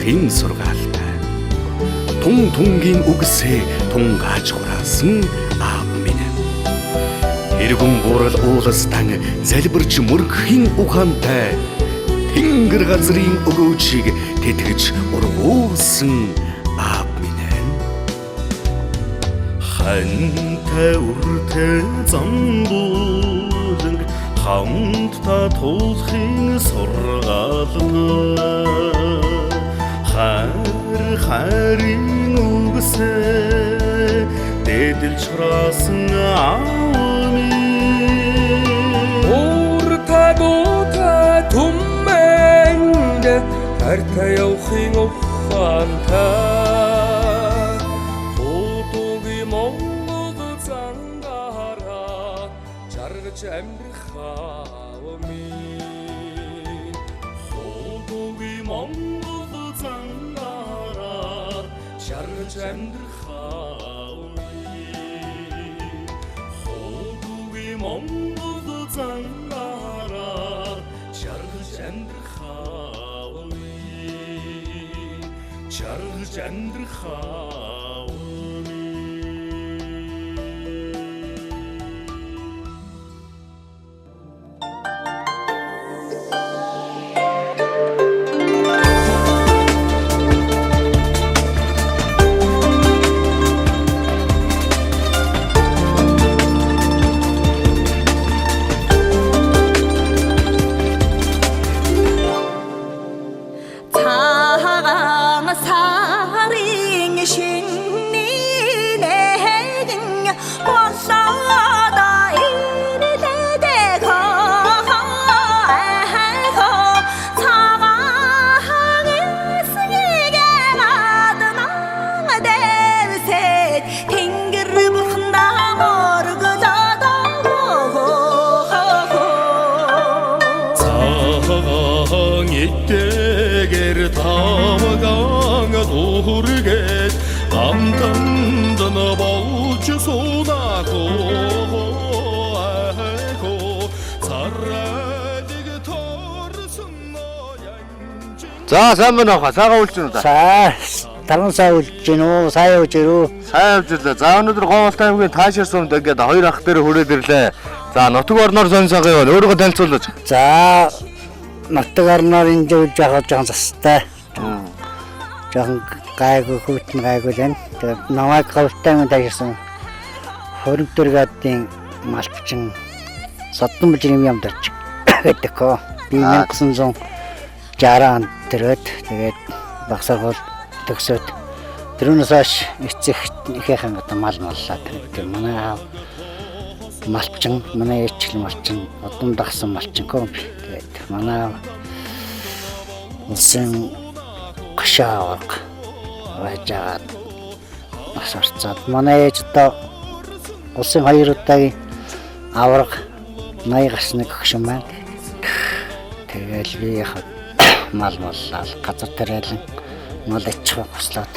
морхын сургаалтай. Тун тунгийн үгсээ тунгааж хураасан аав минь. Эргэн буурал ууластан залбирч мөргөхийн ухаантай. Тэнгэр газрын өгөөчийг тэтгэж ургуулсан аав минь. Хантай үртэй замдуулан хамтдаа туулахын сургаалтай. Харин үгсээ дэдэлж хураасан аав минь. Урта дута түмэнд хартай явахын ухаантай. Хуудуугийн Монгол зангаараа жаргаж амьдрах аав минь. Хуудуугийн Монгол зангаараа жаргаж амьдрах аав минь. Хуудуугийн Монгол зангаараа жаргаж амьдрах аав минь. Жаргаж амьдрах аав минь. Эдгээр тамгаан дүүргээд амтанд болж суунаахоо царайг торсон янж. За сайн байна уу? Сайхан үлж байна уу? За таран сая үлж гин үү? Сайн явж ирүү? Сайн явж ирлээ. За өнөөдөр Говьолтай аймгийн Таашир сумд ингээд хоёр ах дээр хүрээд ирлээ. За нутаг орноор сонь сайхан яваа. Өөрийгөө танилцуулж. За нутаг орноор энэ жиж явах жоохон застай. Жоохон гайгүй хөвтөн гайгүй л энэ. Тэгээд намайг Говьолтай аймгийн Таашир сум Хоригдор гадын малчин Соддон бүжгийн ямдарч гэдэг коо. Би 1960 онд төрөөд тэгээд багсаргуул төгсөөд тэрүүнээс хойш эцэг ихийнхэн одоо мал маллаад тэгээд манай аав малчин, манай ээч малчин, одон дагсан малчин коо. Тэгээд манай аав улсын гашаавар вajаад бас орцоод манай ээж одоо улсын 2 удаагийн авраг 80 гарсны гөгшин маань. Тэгэл би яг мал маллал газар тариалан мал ачхаа хуслаад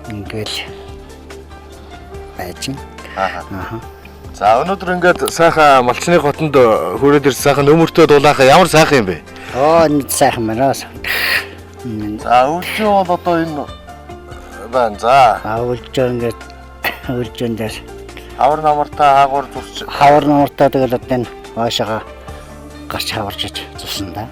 ингээл байж байна. Аа. За өнөөдөр ингээд сайхан малчны хотонд хүрээд ирсэн сайхан өмөртөө дулаахаа ямар сайхан юм бэ? Нэг сайхан байна. За үлжин бол одоо энэ байна. За үлжин ингээд үлжин дээр хавар намартаа хаагуур зурч хавар намартаа тэгэл одоо энэ хаашаага гарч хаварч зурсан да.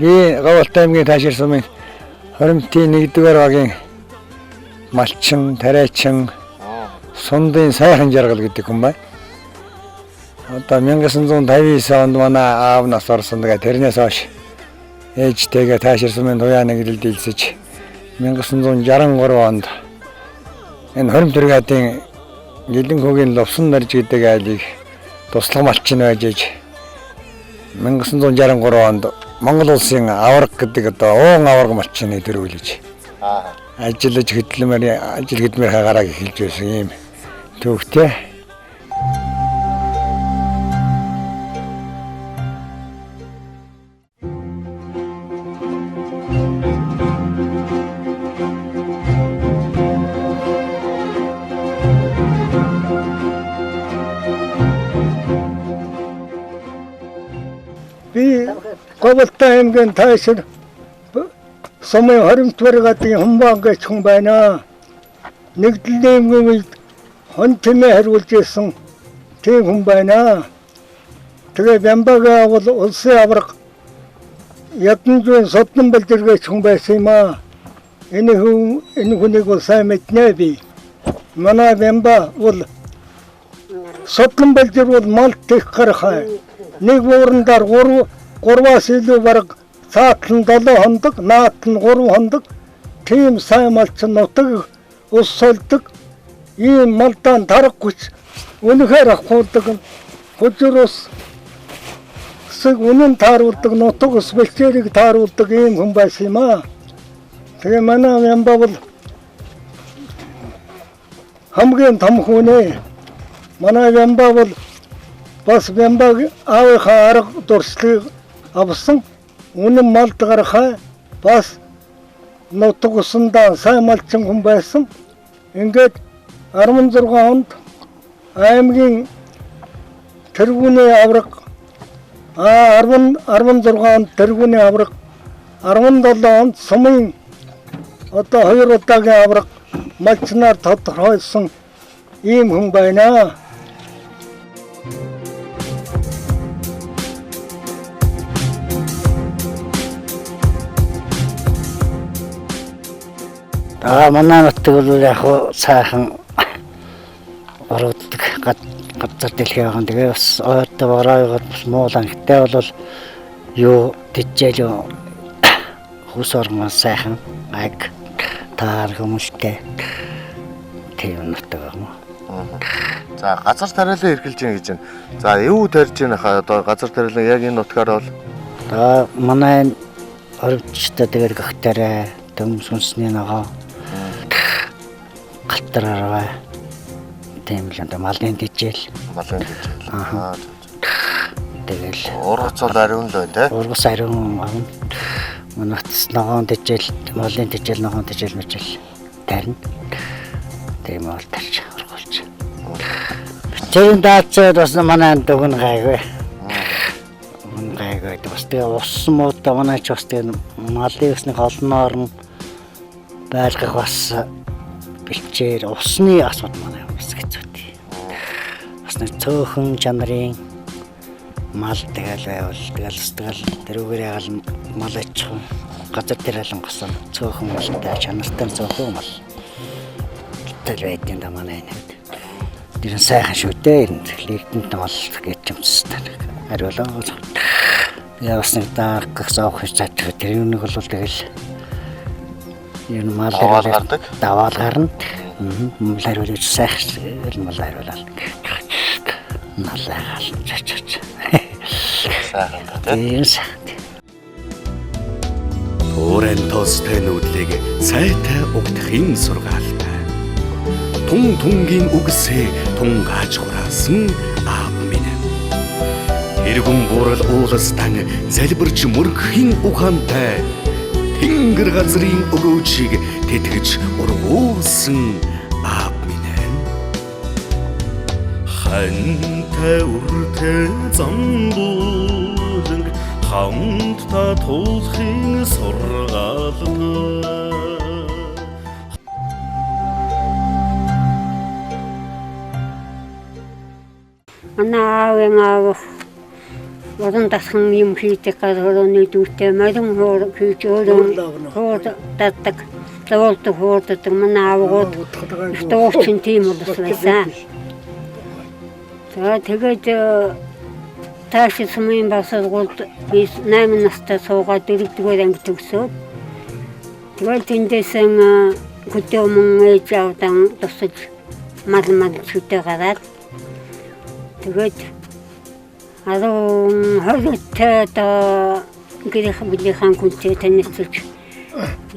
Би Говьолтай аймгийн Таашир сумын Хоримтын 1-р багийн малчин, тариачин, сундын сайхан жаргал гэдэг хүн байна. Одоо 1959 онд манай аав нас орсон. Тэгээ тэрнээс хойш ээжтэйгээ Таашир сумын туяаны гэрэлд илсэж 1963 онд энэ Хоримтын гадын Гэлэнхүүгийн Лувсан нарж гэдэг айлыг туслах малчин байж 1963 онд Монгол улсын аварга гэдэг одоо уун аварга малчны төрүүлж ажиллаж хөдөлмөр ажил хөдөлмөр хагараа эхэлж байсан юм төвхтэй. Би Говьлтай аймгийн Тайшир Сумын хоримтвэр гадны Хумбан гэж хүн байна. Нэгдлийн үед хон тэмээ хариулж ирсэн тийм хүн байна. Тэгээ Бямбагаа бол улсын аварга ядамжийн содон бэлдэргэж хүн байсан юм аа. Энэ хүнийг бол сайн мэднэ би. Манай Бямба бол содон бэлдэр бол мал тех гарахаа. Нэг уурандаар 3-аас илүү бараг цаатлан 7 хондог, наатан 3 хондог тийм сайн малчин нутаг ус солдог ийм малдаан тарахгүй үнэхээр ахуулдаг хөдөр ус sig үнэн тааруулдаг нутаг ус бэлчээрийг тааруулдаг ийм хүн байсан юм аа. Тэгээ манай Бямба бол хамгийн том хүн ээ. Манай Бямба бол бас Бямбаг аавынхаа арга дурслыг авсан үнэн малд гарахаа бас нутаг усандаа сайн малчин хүн байсан. Ингээд 16 онд аймгийн тэргүүний авраг 16 онд тэргүүний авраг 17 онд сумын одоо 2 удаагийн авраг малчнаар тодорхойлсон ийм хүн байна. Манай нутаг бол яг сайхан орогддог газар дэлхий байгаа. Тэгээ бас ойртой борооёгод бас муулан. Гэтэ бол юу дижэл хус ормоо сайхан аг таар хүмүүстэй тийм нутаг байгаа. За газар тариалан эргэлж гин гэж байна. За юу тарьж гин хаа одоо газар тариалан яг энэ нутгаар бол манай орогдчтой тэгээд гахтараа төм сүнсний ногоо галтараа тийм л энэ малын дижэл. Аа. Тэгэл ургац бол ариун л байна те. Ургац ариун авна. Манайс ногоон дижэл, малын дижэл, ногоон дижэл мэжэл тарина. Тийм бол тарч ургуулж. Тэр даацад бас манай дөгн гайгүй. Гайгүй бас тэгээ ус муута манай ч бас тэгээ малын усны холноор нь байлгах бас бэлчээр усны асуудал манай бас хэцүүтэй. Бас нэг цөөхөн чанарын мал тэгэл байвал тэгэл тэрүүгээр ягаал мал ачхан газар тариалан госон цөөхөн малтай чанартай цөөхөн мал тэл байдсан да манай нэг. Тэр сайхан шүү дээ. Лигтэнд мал гэж юмстай. Хариулаа. Я бас нэг даа гахсаах хийж чаддаг. Тэр юм нэг бол тэгэл энэ мал даваал гарна. Мал хариулж сайхан мал хариулаа. Мал хариулж чач. Сайхан. Төрэн тостой нүдлийг сайтай угтахын сургаалтай. Тун тунгийн үгсээ тунгааж хураасан аав минь. Эргэн бурал ууластан залбирч мөргөхийн ухаантай тэнгэр газрын өгөөчийг тэтгэж ургуулсан аав минь. Хантай үртэй замбууланг хамтдаа туулахын сургаалтай. Анааваа уран дасхан юм хийдэг газрын дүүтэй мадам хоор хийж өөр татдаг тавуулт хоордог манаавгууд тоочин тийм болсон. Тэгээд тааш сумын басуулгууд би 8 настай суугаад 4-р анги төгсөөд тэгээд тэндээсэн хөдөөмөн ээж авдан тусаж мал чүтээ гараад тэгээд 20-т гэрэх билихан күнтэй танилцж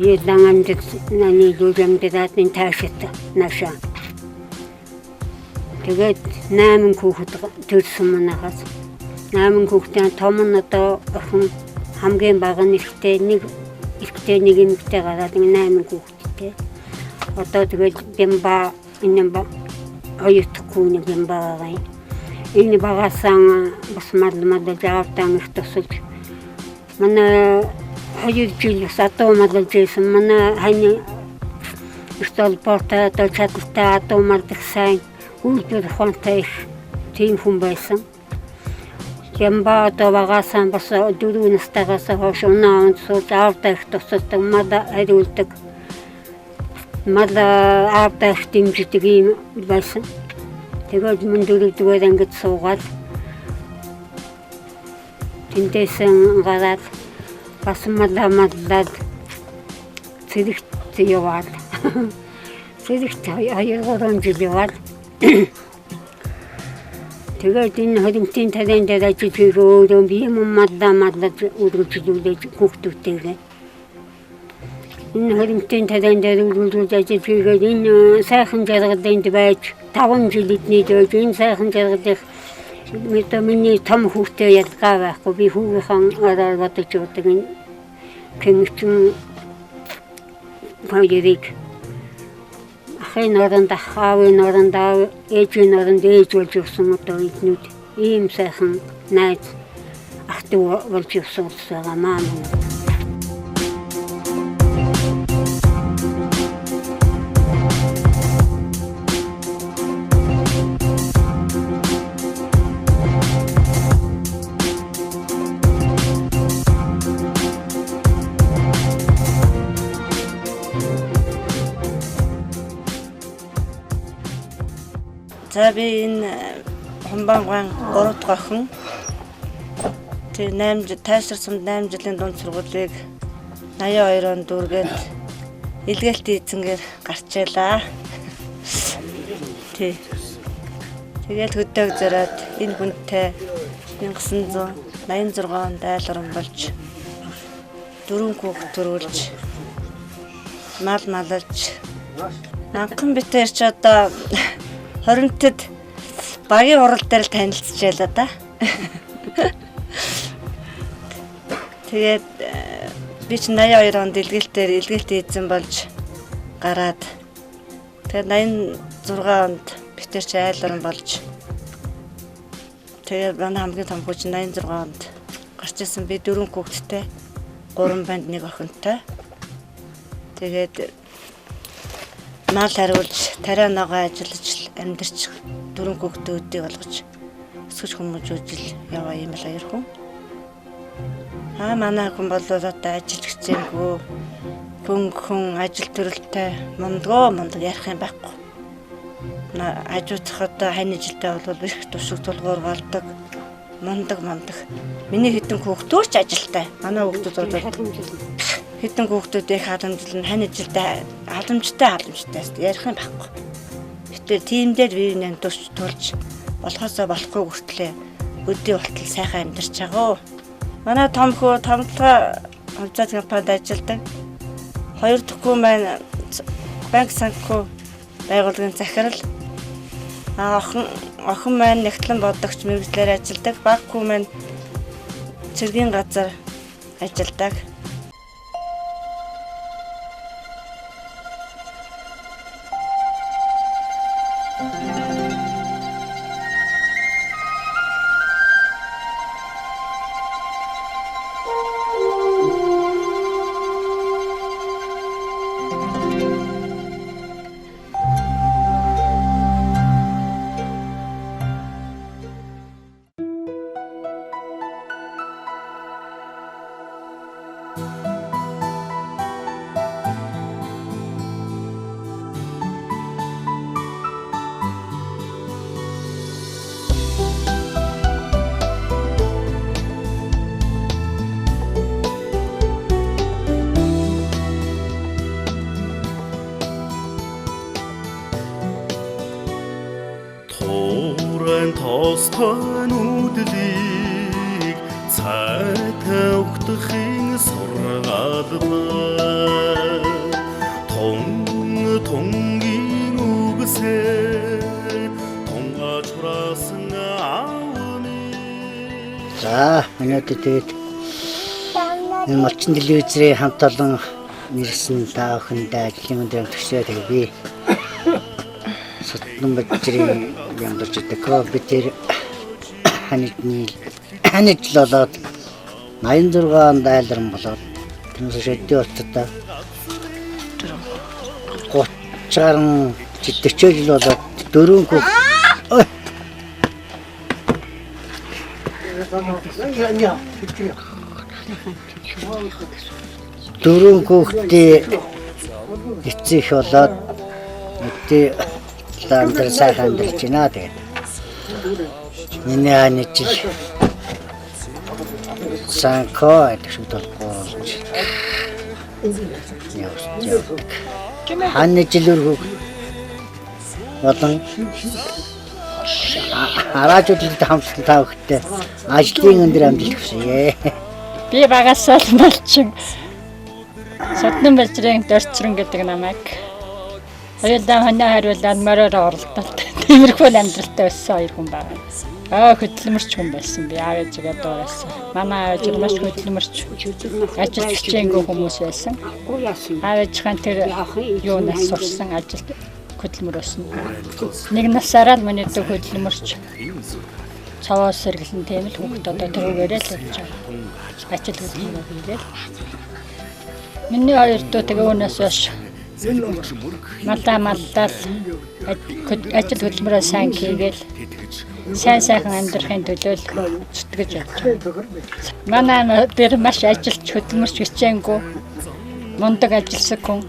ядан амд нани дүүжэмдээд таашат наша. Тэгээд 8 хүүхэд төрсөн манайхаас 8 хүүхдийн том нь одоо охин хамгийн бага нь ихтэй нэг эмэгтэй гараад 8 хүүхэдтэй. Одоо тэгээд бямба энэ ба оюутгүй нэг бямба гай. Энэ багасаа бас мадад жаавтан их тусалж манай 2 жил сатуу мадад жисэн манай хань стол порта то чатта то мадад сайн үлдэр хонтой тийм хүн байсан. Ямба то багасаа бас 4 настайгаас хойш унаанд сууж аавтай их тусалдаг мада хариулдаг. Мада аавтай их дэмждэг юм байсан. Тэгээд мөн 4-р ангид суугаад тэнтэсэн гараад бас мадад зэрэгт яваад зэрэгт 2-3 жил яваад тэгээд энэ хөдөлмөрийн талент дээр ажиллаж өөрөө би юм мадад үргэлжлүүлж хүүхдүүдтэйгээ энэ хөдөлмөрийн талент дээр үргэлжлүүлж ажиллаж байгаа энэ сайхан жаргалд байж 5 жил эднийд байж энэ сайхан жаргалыг миний том хүүхдээ ялгаа байхгүй би хүүгийнхэн ороор бодож явдаг энэ гэнэтэн хоёрыг ахын оронд аавын оронд ээжийн оронд ээж болж өгсөн одоо эднүүд ийм сайхан найз ах トゥ болж өгсөн байгаа маа. За би энэ Хумбангуан 3 дахь охин. Тэг 8 жил тайшрсан 8 жилийн дунд сургуулийг 82 онд дүүргээд илгээлт эзэнгээр гарчээлаа. Тэг. Тэгээд хөдөг зараад энэ хүнтэй 1986 онд айлгорон болж 4 хүүхэд төрүүлж мал малж анхан битээр ч одоо 20-нд багийн урал дээр л танилцчихлаа да. Тэгээд би ч 82 онд илгээлт эзэн болж гараад тэгээд 86 онд битэр ч айлгорон болж тэгээд манай хамгийн том хүүч 86 онд гарч ирсэн би 4 хүүхэдтэй 3 банд 1 охинтой. Тэгээд мал хариулж тариа ногоо ажиллаж амьдарч 4 хүүхдүүдийг олгож өсгөж хүмүүжүүлж яваа юм л хоёр хүн. Манай хүн бол одоо ажиллаж гисэнгүү хүн ажил төрөлтэй мундаг ярих юм байхгүй. Ажуудах одоо хань жилдээ бол их тушиг тулгуур болдог мундаг. Миний хэдэн хүүхдүүд ч ажилтай. Манай хүүхдүүд бол хэдэн хүүхдүүд их халамжлал хань жилдээ халамжтай ярих юм байхгүй. Гэтэ тийм дээр биеийн тулж болохоосоо болохгүй хүртлээ өдөө болтол сайхан амьдарч байгаа. Манай том хүү томлогоо хувьцаат компанид ажилладаг. 2 дахь хүү маань банк санхүү байгууллагын захирал. Охин маань нэгтлэн бодогч мэргэжлэр ажилладаг. Баг хүү маань цэргийн газар ажилладаг. Тостой нүдлийг цайт сайтай өгдөхин сургаалтай тунгийн үгсээ тунгаж хураасан аавны. За өнөөдөр тэгээд энэ малчин телевизрийн хамт олон нэрсэн та бүхэндээ ажлын өндөр төсөө тэгээд би Сотнон бачрын ямдарч идэх компьютер ханижлолоод 86 онд айлран болоод тэрнээс шөдөө болцоо 30 40 жил болоод дөрөнгө хүүхдээ эцэг их болоод өдөө Андер сайхан амьдарч байна тэгээд. Миний анижил санко гэдэг шиг толгоолж. Анижил өргөг болон араажуулалт хамтсан та бүхэнд ажлын өндөр амжилт хүсье. Би багасаа л малчин Сотнон бачрын дөрчрөн гэдэг намайг хоёулаа хоноо хариулаад мороор оролдолт. Тиймэрхүү амьдралтай өссөн хоёр хүн байна. Хөдөлмөрч хүн байсан би аав ээжигээ дуурайсан. Манай аав ээж маш хөдөлмөрч ажил хичээнгүй хүмүүс байсан. Аав ээжийн тэр юунаас сурсан ажил хөдөлмөр өснө. Нэг насаараа л миний дүү хөдөлмөрч цаваас сэргэлэн тийм л хүүхд одоо тэрүүгээрээ л явж байгаа. Ажил хөдөлмөр хийгээл. Миний хоёр дүү тэгээ өнөөс хойш маллал ажил хөдөлмөрөө сайн хийгээл сайн сайхан амьдрахын төлөө зүтгэж явж байгаа. Манай дээр маш ажилч хөдөлмөрч хичээнгүй мундаг ажилсаг хүн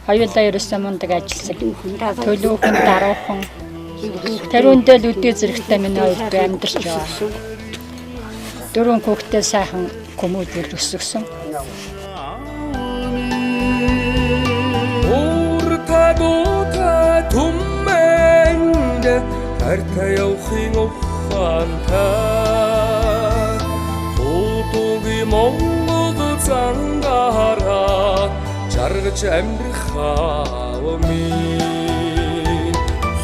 хоёулаа ерөөсөө мундаг ажилсаг төлөвхөн даруухан тэрүүндээ л үдээ зэрэгтэй миний хоёр дүү амьдарч байгаа. Дөрвөн хүүхдээ сайхан хүмүүдээр өсгсөн. Хартай явахын ухаантай Хуудуугийн Монгол зангаараа жаргаж амьдрах аавмын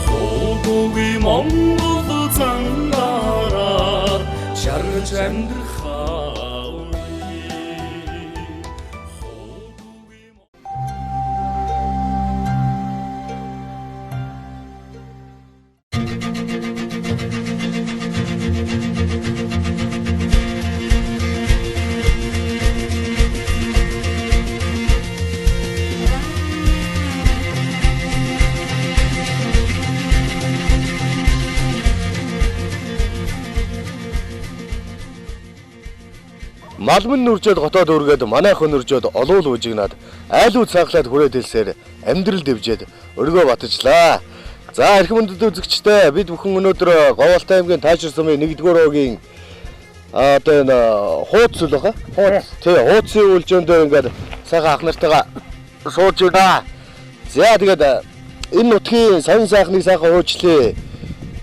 Хуудуугийн Монгол зангаараа жаргаж амьдрах Малмын нүржөөд готоод өргөөд манайхан нүржөөд олуул үжигнаад айлуу цааглаад хүрээд хэлсээр амьдрал дэвжээд өргөө батжлаа. За эрхэм хүндэт үзэгчдээ бид бүхэн өнөөдөр Говьалтай аймгийн Таашир сумын 1-р уугийн одоо энэ хуудас л баха. Хуудсын үйлчөндөө ингээд сайхан ах нартайгаа сууж байна. За тэгээд энэ нутгийн сонин сайхныг сайхан хуучлаа.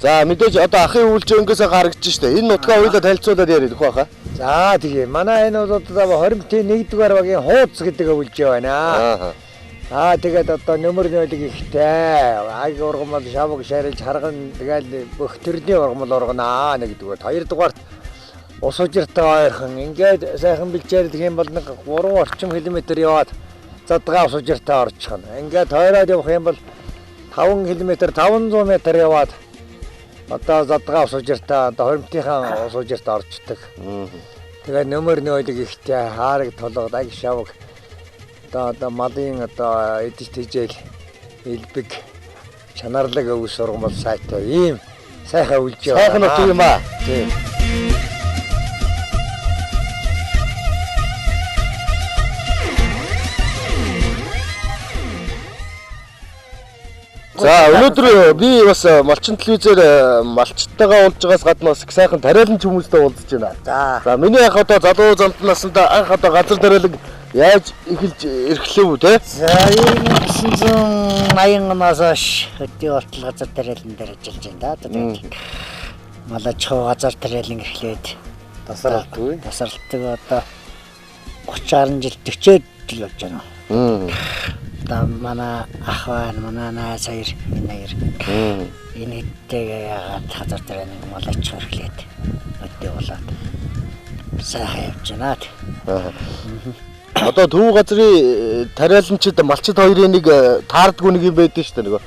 За мэдээж одоо ахын үйлчөнгөөсөө харагдаж штэ. Энэ нутгаа хоёулаа танилцуулаад яриад өгөх байхаа. За тэгээ манай энэ бол одоо 21 дугаар багийн хуудас гэдэг өвлж байна. Тэгээд одоо нөмөр 0-ыг ихтэй аг ургамал шавг шарилж харган тэгэл бүх төрлийн ургамал ургана нэгдүгээр 2 дугаарт ус ужиртай ойрхон ингээд сайхан бэлчээрдэх юм бол 3 орчим км яваад задгаа ус ужиртай орчихно. Ингээд тойроод явах юм бол 5 км 500 м яваад одоо задгаа ус ужиртай одоо хоримтынхаа ус ужиртай орчдөг. Тэгээд нөмөр 0-ыг ихтэй хаараг толгод аг шавг одоо малын одоо эдэж тэжээл элбэг чанарлаг өвс сургамал сайтай ийм сайхан үлж яваа. Сайхан утга юм аа. Тийм. За өнөөдөр би бас малчин телевизээр малчтайгаа уулзж байгаас гадна бас их сайхан тариалан хүмүүстэй уулзж байна. За миний анх одоо залуу залт наснда анх одоо газар тариалаг яаж эхэлж эрхлэв те? За 1980 оноос хойш хөдөө болтол газар тариалан дээр ажиллаж байна да. Малаж газар тариалан эхлээд Тасралтгүй. Тасралтыг одоо 30 гаруй жил 40-од л болж байна. Одоо манай ах байна, манай найз хоёр, энэ хоёр. Энэ хэдтэйгээ яагаад хазар дээр нэг мал ачих хэрэглээд өдөө болоод сайхан явж байна. Одоо төв газрын тариаланчид малчид хоёрын нэг таардгүй нэг юм байдэн шүү дээ нөгөө.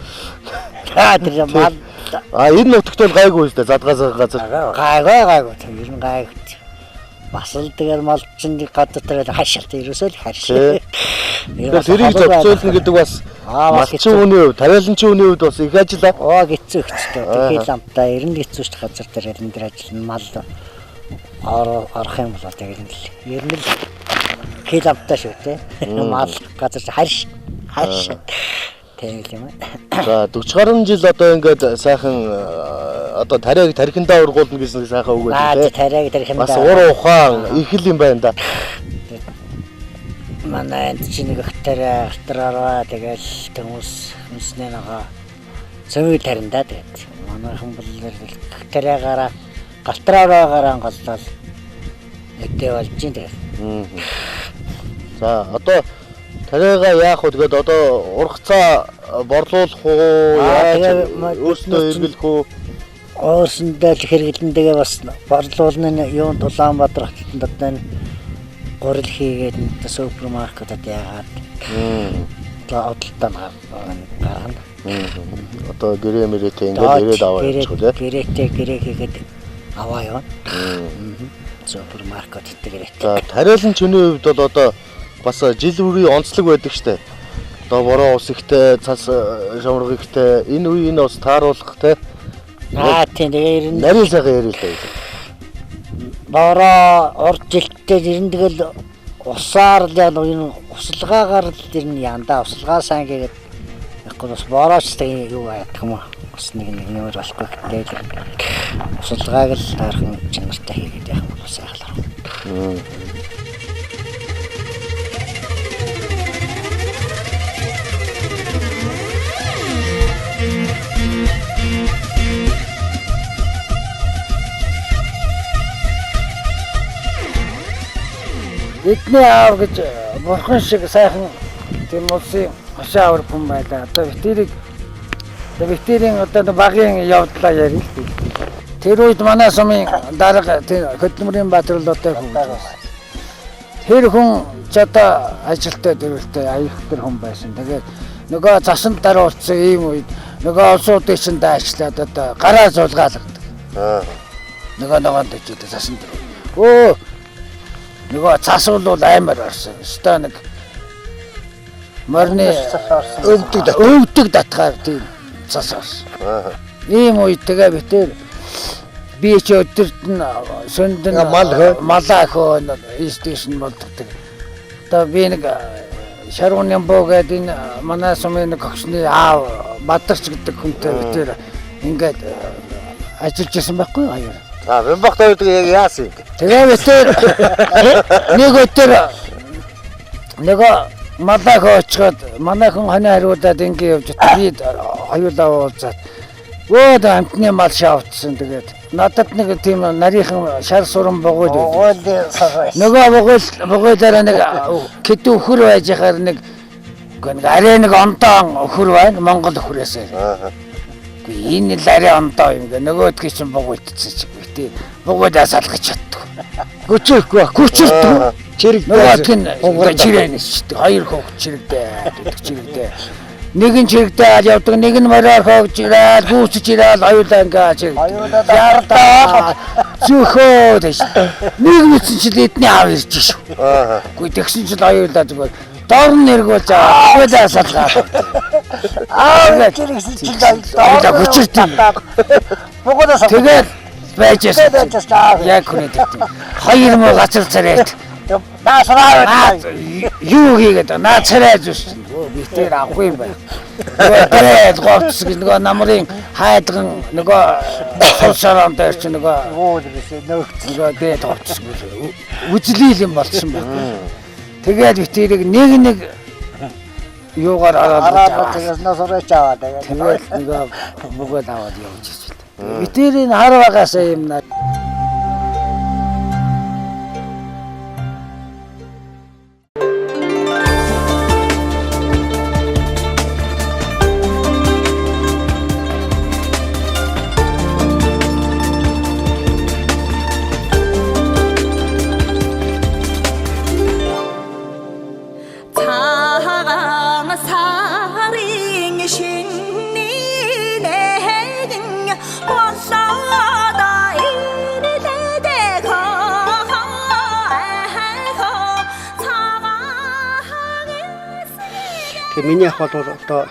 Тэр мал Энэ нутагт бол гайгүй шүү дээ задгаас газар. Гайгүй. Ер нь гайгүй. Бас л тэгэл малчин гадар дээр хашаалт ерөөсөө л харшаа. Тэрийг зохицуулна гэдэг бас малчин хүний хувьд, тариаланчийн хүний хувьд бас их ажиллаа. Хэцүү хэцүү. Тэгэхээр ламтаа 90 хэцүү шүү дээ газар дээр энэ дээр ажиллана мал орох юм болоо тэгэл л ер нь километр шүү дээ. Мал газар харш. Тэгэл юм аа. За 40 гаруй жил одоо ингээд сайхан одоо тариаг тархиндаа ургуулна гэсэн сайхан үг үү. Тариаг тархиндаа. Бас уур ухаан их л юм байна да. Манай энд чинь нэг хтараа тэгэл хүмүүсний нэг зөв тариндаа тэгээд манайхан бол хтараагаараа галтраараагаар голлол өдөө болж юм тэгээд. За одоо тариагаа яах вэ тэгээд одоо ургацаа борлуулах уу яаж өөртөө эргэлэх үү? Өөрсөндөө л хэрэглэнтэйгээ бас борлуулны юунд Улаанбаатар хотод одоо энэ гурил хийгээд супермаркетад яагаад одолтоо гаргана. Одоо гэрээ мэрэтэй ингээд ирээд аваа явчих үү? Гэрээ хийгээд аваа явна. Супермаркет гэрээтэй. За тариаланч хүний хувьд бол одоо бас жил үрийн онцлог байдаг штэ. Одоо бороо ус ихтэй, цас шавраг ихтэй, энэ үе энэ бас тааруулах те. Тийм тэгээ нарийн сайхан ярил л дээ. Бороо урд жилдээ ирэн тэгэл усаар л энэ услгаагаар л ирэн янда услгаа сайн гээд яахгүй бас борооч юу яах юм бас нэг юм болохгүй гэдэг. Услгааг л таархан чанартай хийгээд яах юм бас сайхлаа. Бидний аав гэж бурхан шиг сайхан тийм улсын хашаа өргөн байлаа. Одоо битэрийн одоо багийн явдлаа ярил л дээ. Тэр үед манай сумын дарга Хөдөлмөрийн Баатар л одоо хүн. Тэр хүн ч одоо ажилтаа дөрөвтэй аюултай хүн байсан. Тэгээд нөгөө засанд даруулсан ийм үед нөгөө улсуудын чинь даашлаад одоо гараа зулгаалгадаг. Нөгөө дэжтэй засанд. Нөгөө цас бол амар орсон. Өстой нэг морны өвдөг татгаар тийм цас орсон. Ийм үед тэгээ битэр би ч өдөрт нь сөндөн малаа хөө стейшн болдог. Одоо би нэг Шаргууны боо гэдэг энэ манай сумын нэг огшны аав Бадарч гэдэг хүнтэй битэр ингээд ажиллаж ирсэн байхгүй аяа. Бэмбахтай үед яг яасан юм. Тэгээ битэр нэг өдөр нөгөө малаа хөөчгöd манай хүн ханы хариулаад ингэ явж би аюулаа уулзаад амтны мал шавтсан тэгээд надад нэг тийм нарийнхан шар суран богоол нөгөө богоолаараа нэг хэдэн өхөр байж хахаар нэг арай нэг онтон өхөр байна Монгол өхрөөсөө. Энэ л арай онтоо юм гэ нөгөөдгий чинь богоолтсон ч битээ богоолаа салгаж чаддаг. Гүчирдгүй. Нөгөө чирэнэс ч хоёр хог чирэгдээ. Нэгэн чирэгдээ явдаг, нэг нь мороор хогж ирээд, гүйцэж ирээд аюулаа ингээд чирэг. Ярдаа зүхөө гэж. Нэг мэдсэн чил эдний аав ирж шүү. Үгүй тэгсэн чил аюулаа зүгээр дор нэргүүлж аюулаа салгаад. Чирэгсэн чил аюулаа гүчирдээ. Богоодоо тэгээд байжсэн. Яг хүнэт. Хоёр муу газар царайт. Наасраа юу хийгээд наацраад зүс. Би тэр авахгүй юм байна. Тэгээд гоцс гэж нөгөө намрын хайдган нөгөө суулшаан дээр чи нөгөө нөгөө дээд гоцс үзлийл юм болчихсон байна. Тэгээд би тэрийг нэг юугаар аваад тэгээд насраач аваад тэгээд нөгөө бөгөөд аваад явж ирсэн. Би тэрийг хараагаас юм наа. сарын шинний нэгэн болоод ирлээдэг Тэгээ миний ах бол одоо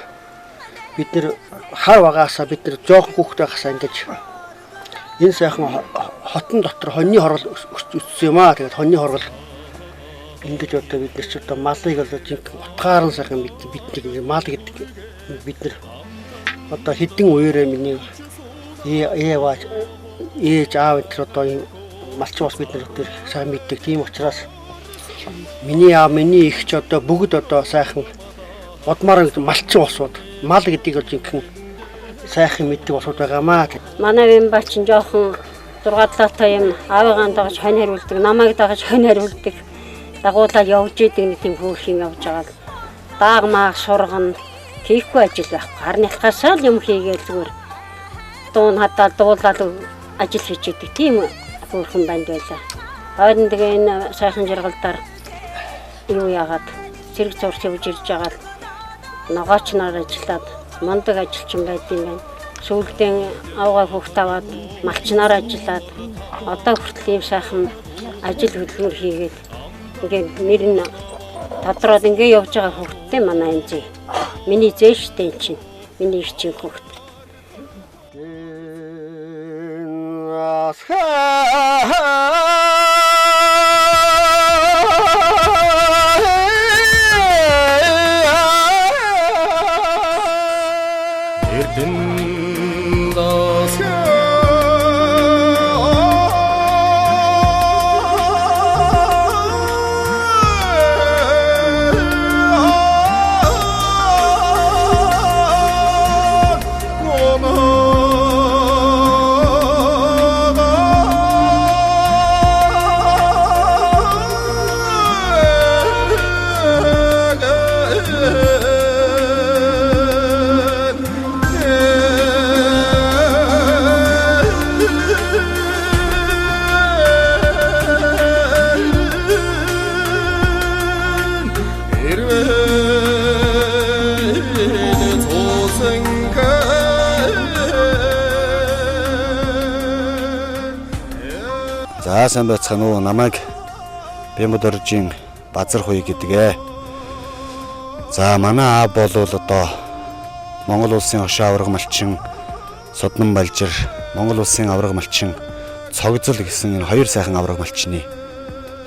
бид нэр хаа багаасаа бид нэр жоох хүүхдээ хасаа ингэж энэ сайхан хотон дотор хоньны хоргол өссөн юм аа. Тэгээд хоньны хоргол ингэж одоо бид нар ч одоо малыг одоо жинхэнэ утгаарн сайхан бидний мал гэдэг бид нар одоо хэдэн үеэрээ миний ээж аав энэ одоо малч бас бид нар тэр сайн мэддэг. Тийм учраас миний аав миний их ч одоо бүгд одоо сайхан бодмаар малчин болсууд мал гэдгийг жинхэнэ сайхан мэддэг болсууд байгаамаа. Манай юм бач жоохон 6 талаатай юм аавыгаа дагаж хонь хариулдаг, намайг дагаж хонь хариулдаг. Дагуулаад явж идэг нэг тийм хөөрхөн явж байгаа. Даагмаа сургана хийхгүй ажил байхгүй. Харныхаасаа л юм хийгээл зүгээр дуун хадаад дуулаад ажил хийж идэг. Тийм хөөрхөн банд байлаа. Ойрон тэгээ энэ сайхан жаргалдаар юу яагаад зэрэг зурц явж ирж байгаа л ногооч нар ажиллаад мундаг ажилчин байдсан байна. Сүүлдээ авгаа хөхт аваад малчнаар ажиллаад одоо хүртэл ийм сайхан ажил хөдөлмөр хийгээд ингээд нэр нь тодроод ингээд явж байгаа хөхттэй манай энэ зээ. Миний зээштэй чинь миний их чинь хөхт. За сайн байцгаана уу. Намайг Бямбодоржийн Базар хуй гэдэг. За манай аав бол одоо Монгол улсын хошоо авраг малчин Суднан Балжир, Монгол улсын авраг малчин Цогзол гэсэн энэ хоёр сайхан авраг малчны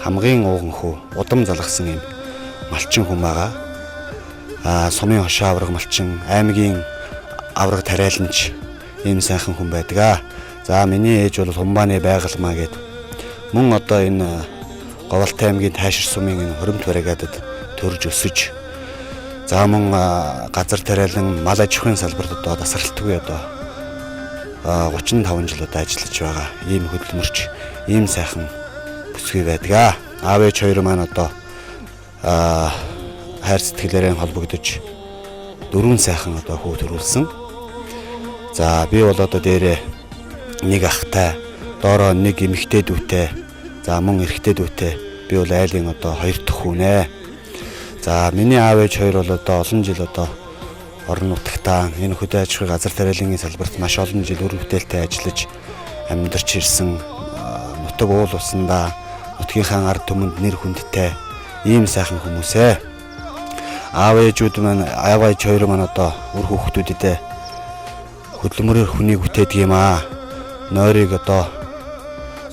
хамгийн ууган хүү удам залгасан юм малчин хүн байгаа. Сумын хошоо авраг малчин, аймгийн авраг тариаланч ийм сайхан хүн байдаг. За миний ээж бол Хумбааны байгалмаа гэдэг. Мөн одоо энэ Говьалтай аймгийн Тайшир сумын энэ Хоримт баригадад төрж өсөж за мөн газар тариалан мал аж ахуйн салбарт одоо тасралтгүй одоо 35 жил одоо ажиллаж байгаа. Ийм хөдөлмөрч, ийм сайхан бүсгүй байдаг. Аав ээж хоёр маань одоо хайр сэтгэлээрээ холбогдож 4 сайхан одоо хүү төрүүлсэн. За би бол одоо дээрээ нэг ахтай, доороо нэг эмэгтэй дүүтэй, за мөн эрэгтэй дүүтэй. Би бол айлын одоо 2 дахь хүн ээ. За миний аав ээж хоёр бол одоо олон жил одоо орон нутагтаа энэ хөдөө аж ахуйн газар тариалангийн салбарт маш олон жил үр бүтээлтэй ажиллаж амьдарч ирсэн. Нутаг уул усандаа нутгийнхаа ард түмэнд нэр хүндтэй ийм сайхан хүмүүс ээ. Аав ээжүүд маань аав ээж хоёр маань одоо үр хүүхдүүдэд хөдөлмөрөөр хүнийг бүтээдэг юм аа. Нойрыг одоо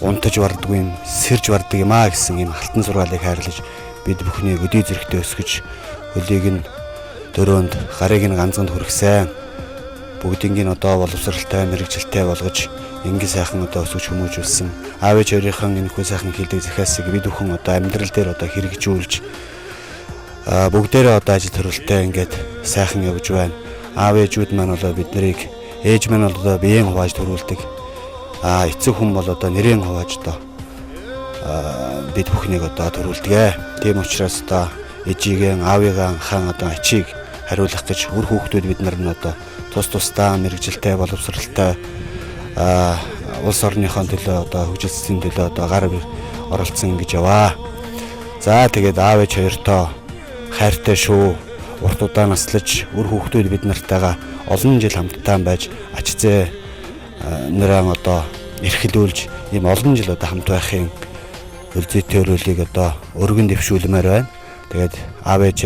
унтаж бардаггүй юм, сэрж бардаг юм аа гэсэн ийм алтан сургаалыг хайрлаж бид бүхнийг өдий зэрэгтэй өсгөж хөлийг нь дөрөөнд, гарыг нь ганцанд хүргэсэн. Бүгдийг нь одоо боловсралтай, мэрэгжилтэй болгож ингээ сайхан одоо өсгөж хүмүүжүүлсэн. Аав ээж хоёрынхаа энэ хүү сайхан хилдэг захиасыг бид бүхэн одоо амьдрал дээр одоо хэрэгжүүлж бүгдээрээ одоо ажил төрөлтэй ингээд сайхан явж байна. Аав ээжүүд маань болоо бид нарыг ээж маань болоо биеийн хувааж төрүүлдэг. Эцэг хүн бол одоо нэрийн хувааж одоо бид бүхнийг одоо төрүүлдэг. Тийм учраас одоо ээжигээ, аавыгаа хаан одоо ачийг хариулах гэж үр хүүхдүүд бид нар нь одоо тусдаа мэрэгжилтэй, боловсралтай улс орныхон төлөө одоо хөгжилсийн төлөө одоо гар оролцсон гэж яваа. За тэгээд аав ээж хоёртоо хайртай шүү. урт удаа наслаж үр хүүхдүүд бид нартайгаа олон жил хамтдаа байж ач зээ нэрэн одоо эрхлүүлж ийм олон жил одоо хамт байхын үлзий төрөлийг одоо өргөн дэвшүүлмээр байна. Тэгээд аав ээж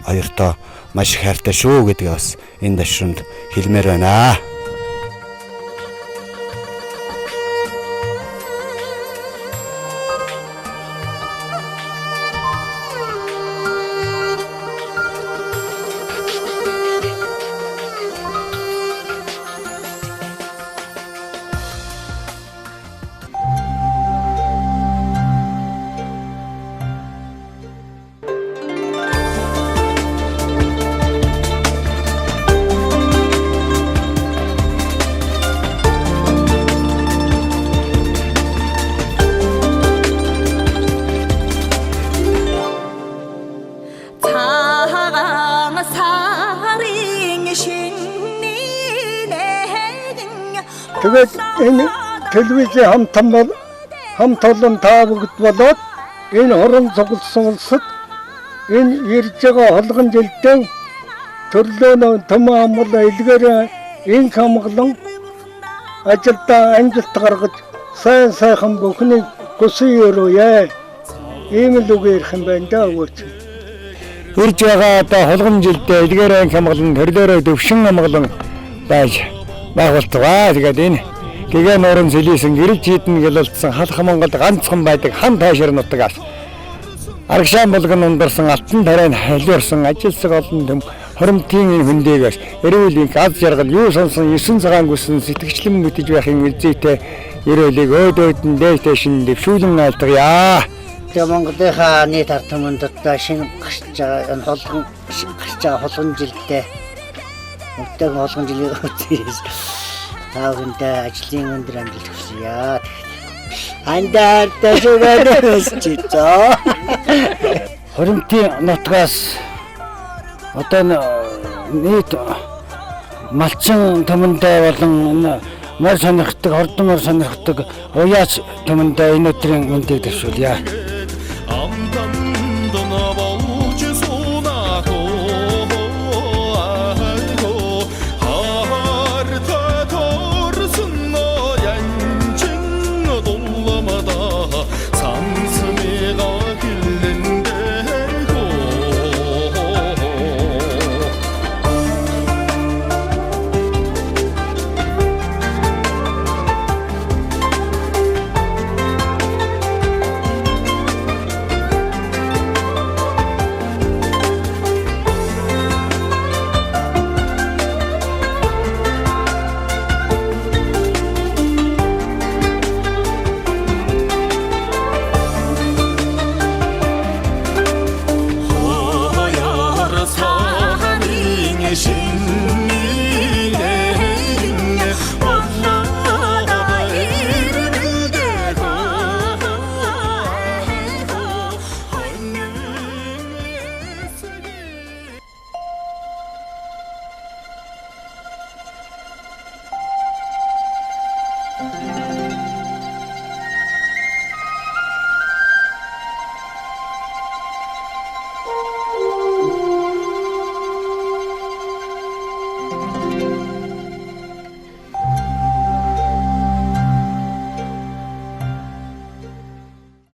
хоёртоо маш их хайртай шүү гэдгээ бас энэ ташранд хэлмээр байна. Тэгээд энэ телевизийн хамт олон та бүгд болоод энэ хорон цугласан улсад энэ ирж байгаа холгон жилдээ төрлөөнөө төм амгал илгээр энэ хамглан ажилдаа амжилт гаргаж сайхан бүхнийг хүсэн өрөөе. Ийм л үг ярих юм байна да өгөөч. Ирж байгаа одоо холгон жилдээ илгээр энэ хамглан төрлөөрөө төвшин амглан байж байгуултгаа. Тэгээд энэ гэгээ норон зэлийсэн гэрэл жидэн гэлэлдсэн хал хамангад ганцхан байдаг хан таашир нутгаас аргашаан болгон ундарсан алтан тарайн халиурсан ажилсаг олон төм хоримтын хүндээгээс эрүүлийн аз жаргал юу сонсон 9 цагаан гүсэн сэтгэгчлэн мэдэж байхын үзээтэй эрүүлийг өөдөөдөн дэвтэшин дэвшүүлэн айлтгая. Монголынхаа нийт ард түмэнд одоо шинэ гарч байгаа энэ холгон гарч байгаа холгон жилдээ Өтөг холгон жилийн үеэс таавынтай ажлын өндөр амжилт хүсье. Андаар дэжгээрээс чицоо. Хоримтын нутгаас одоо нийт малчин түмэндээ болон мөр сонирхдаг, хордон мөр сонирхдаг уяач түмэндээ энэ өдрийн мэндийг дэвшүүлье.